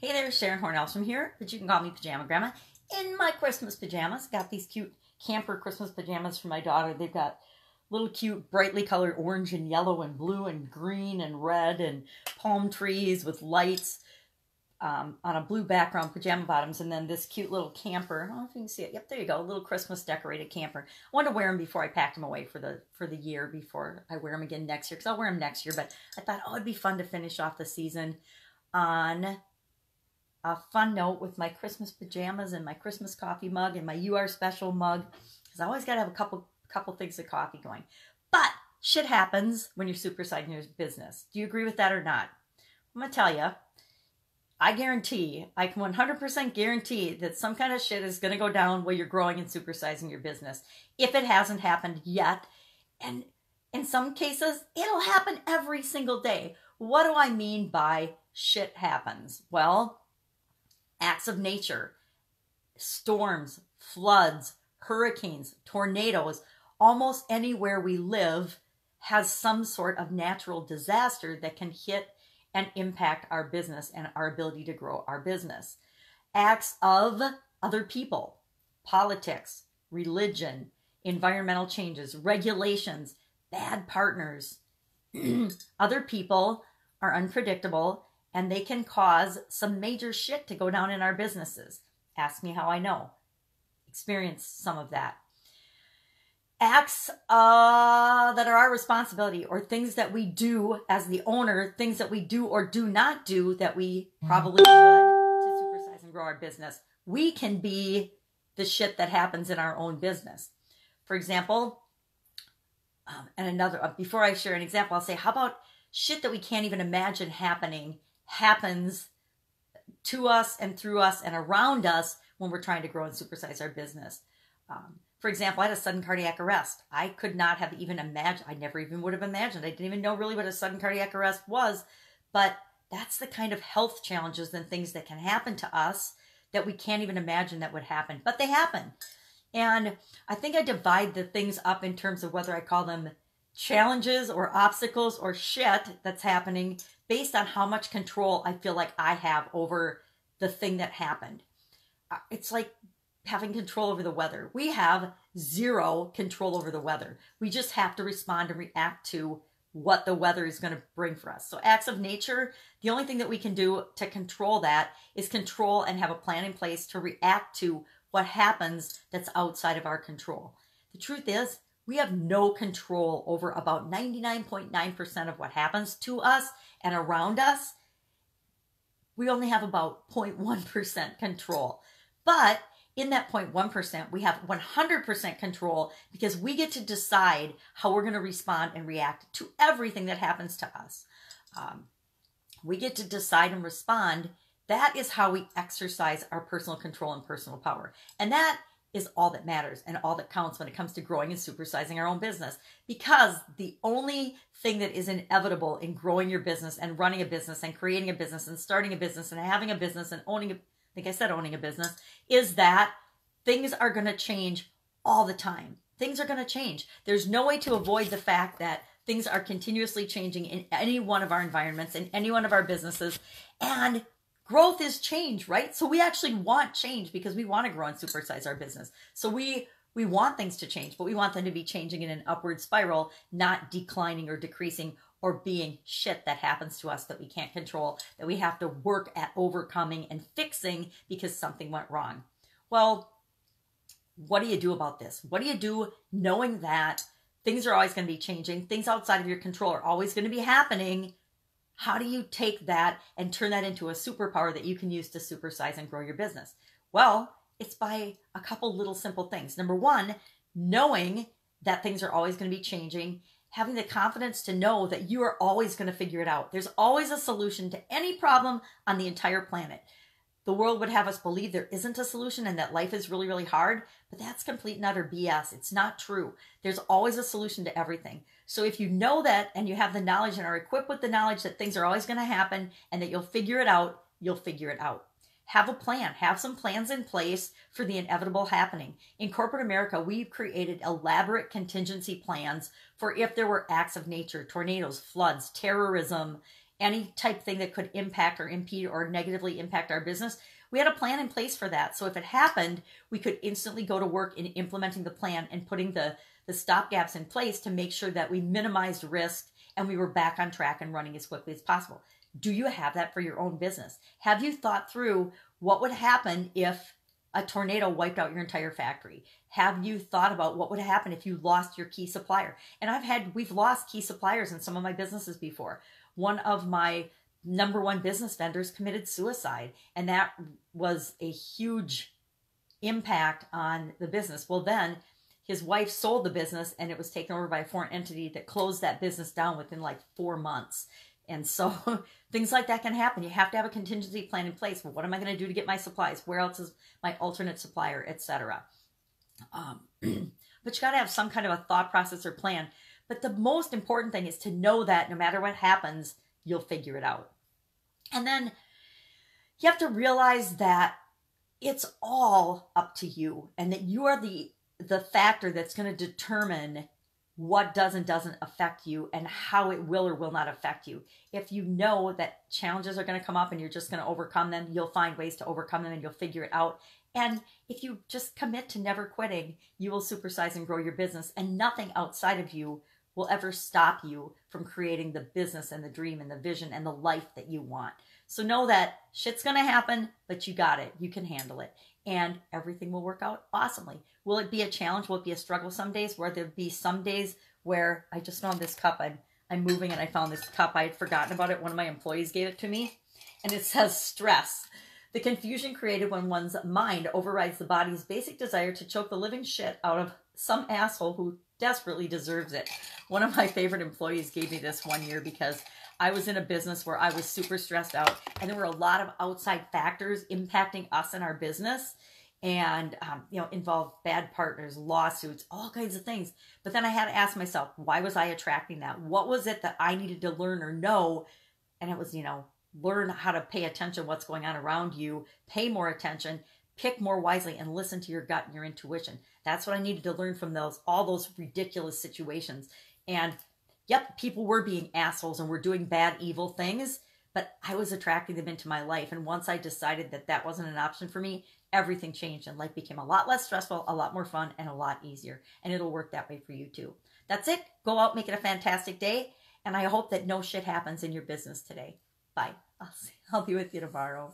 Hey there, Sharon Horne-Ellstrom here, but you can call me Pajama Grandma. In my Christmas pajamas, got these cute camper Christmas pajamas for my daughter. They've got little cute, brightly colored orange and yellow and blue and green and red and palm trees with lights on a blue background, pajama bottoms, and then this cute little camper. I don't know if you can see it. Yep, there you go, a little Christmas decorated camper. I wanted to wear them before I packed them away for the year before I wear them again next year, because I'll wear them next year. But I thought, oh, it'd be fun to finish off the season on a fun note with my Christmas pajamas and my Christmas coffee mug and my You Are Special mug, because I always got to have a couple things of coffee going. But shit happens when you're supersizing your business. Do you agree with that or not? I'm going to tell you, I can 100% guarantee that some kind of shit is going to go down while you're growing and supersizing your business, if it hasn't happened yet. And in some cases, it'll happen every single day. What do I mean by shit happens? Well, acts of nature, storms, floods, hurricanes, tornadoes, almost anywhere we live has some sort of natural disaster that can hit and impact our business and our ability to grow our business. Acts of other people, politics, religion, environmental changes, regulations, bad partners. Other people are unpredictable, and they can cause some major shit to go down in our businesses. Ask me how I know. Experience some of that. Acts that are our responsibility, or things that we do as the owner, things that we do or do not do that we probably should to supersize and grow our business. We can be the shit that happens in our own business. For example, before I share an example, I'll say, how about shit that we can't even imagine happens to us and through us and around us when we're trying to grow and supersize our business. For example, I had a sudden cardiac arrest. I could not have even imagined. I never even would have imagined. I didn't even know really what a sudden cardiac arrest was. But that's the kind of health challenges and things that can happen to us that we can't even imagine that would happen. But they happen. And I think I divide the things up in terms of whether I call them challenges or obstacles or shit that's happening based on how much control I feel like I have over the thing that happened. It's like having control over the weather. We have zero control over the weather. We just have to respond and react to what the weather is going to bring for us. So acts of nature, the only thing that we can do to control that is control and have a plan in place to react to what happens that's outside of our control. The truth is, we have no control over about 99.9% of what happens to us and around us. We only have about 0.1% control. But in that 0.1%, we have 100% control, because we get to decide how we're going to respond and react to everything that happens to us. We get to decide and respond. That is how we exercise our personal control and personal power. And that is all that matters and all that counts when it comes to growing and supersizing our own business. Because the only thing that is inevitable in growing your business and running a business and creating a business and starting a business and having a business and owning a business, is that things are going to change all the time. Things are going to change. There's no way to avoid the fact that things are continuously changing in any one of our environments, in any one of our businesses, and growth is change, right? So we actually want change because we want to grow and supersize our business. So we want things to change, but we want them to be changing in an upward spiral, not declining or decreasing or being shit that happens to us that we can't control, that we have to work at overcoming and fixing because something went wrong. Well, what do you do about this? What do you do knowing that things are always going to be changing, things outside of your control are always going to be happening? How do you take that and turn that into a superpower that you can use to supersize and grow your business? Well, it's by a couple little simple things. Number one, knowing that things are always going to be changing, having the confidence to know that you are always going to figure it out. There's always a solution to any problem on the entire planet. The world would have us believe there isn't a solution and that life is really, really hard, but that's complete and utter BS. It's not true. There's always a solution to everything. So if you know that and you have the knowledge and are equipped with the knowledge that things are always going to happen and that you'll figure it out, you'll figure it out. Have a plan. Have some plans in place for the inevitable happening. In corporate America, we've created elaborate contingency plans for if there were acts of nature, tornadoes, floods, terrorism, any type thing that could impact or impede or negatively impact our business, we had a plan in place for that. So if it happened, we could instantly go to work in implementing the plan and putting the stopgaps in place to make sure that we minimized risk and we were back on track and running as quickly as possible. Do you have that for your own business? Have you thought through what would happen if a tornado wiped out your entire factory? Have you thought about what would happen if you lost your key supplier? And we've lost key suppliers in some of my businesses before. One of my number one business vendors committed suicide, and that was a huge impact on the business. Well, then his wife sold the business and it was taken over by a foreign entity that closed that business down within like 4 months. And so things like that can happen. You have to have a contingency plan in place. Well, what am I going to do to get my supplies? Where else is my alternate supplier, etc. But you got to have some kind of a thought process or plan. But the most important thing is to know that no matter what happens, you'll figure it out. And then you have to realize that it's all up to you and that you are the factor that's going to determine what does and doesn't affect you and how it will or will not affect you. If you know that challenges are going to come up and you're just going to overcome them, you'll find ways to overcome them and you'll figure it out. And if you just commit to never quitting, you will supersize and grow your business, and nothing outside of you will ever stop you from creating the business and the dream and the vision and the life that you want. So know that shit's going to happen, but you got it. You can handle it. And everything will work out awesomely. Will it be a challenge? Will it be a struggle some days? Will there be some days where I just found this cup? I'm moving and I found this cup. I had forgotten about it. One of my employees gave it to me. And it says stress. The confusion created when one's mind overrides the body's basic desire to choke the living shit out of some asshole who desperately deserves it. One of my favorite employees gave me this one year because I was in a business where I was super stressed out and there were a lot of outside factors impacting us in our business and, involved bad partners, lawsuits, all kinds of things. But then I had to ask myself, why was I attracting that? What was it that I needed to learn or know? And it was, learn how to pay attention to what's going on around you, pay more attention, pick more wisely, and listen to your gut and your intuition. That's what I needed to learn from all those ridiculous situations. And yep, people were being assholes and were doing bad, evil things, but I was attracting them into my life. And once I decided that that wasn't an option for me, everything changed and life became a lot less stressful, a lot more fun, and a lot easier. And it'll work that way for you too. That's it. Go out, make it a fantastic day. And I hope that no shit happens in your business today. Bye. I'll be with you tomorrow.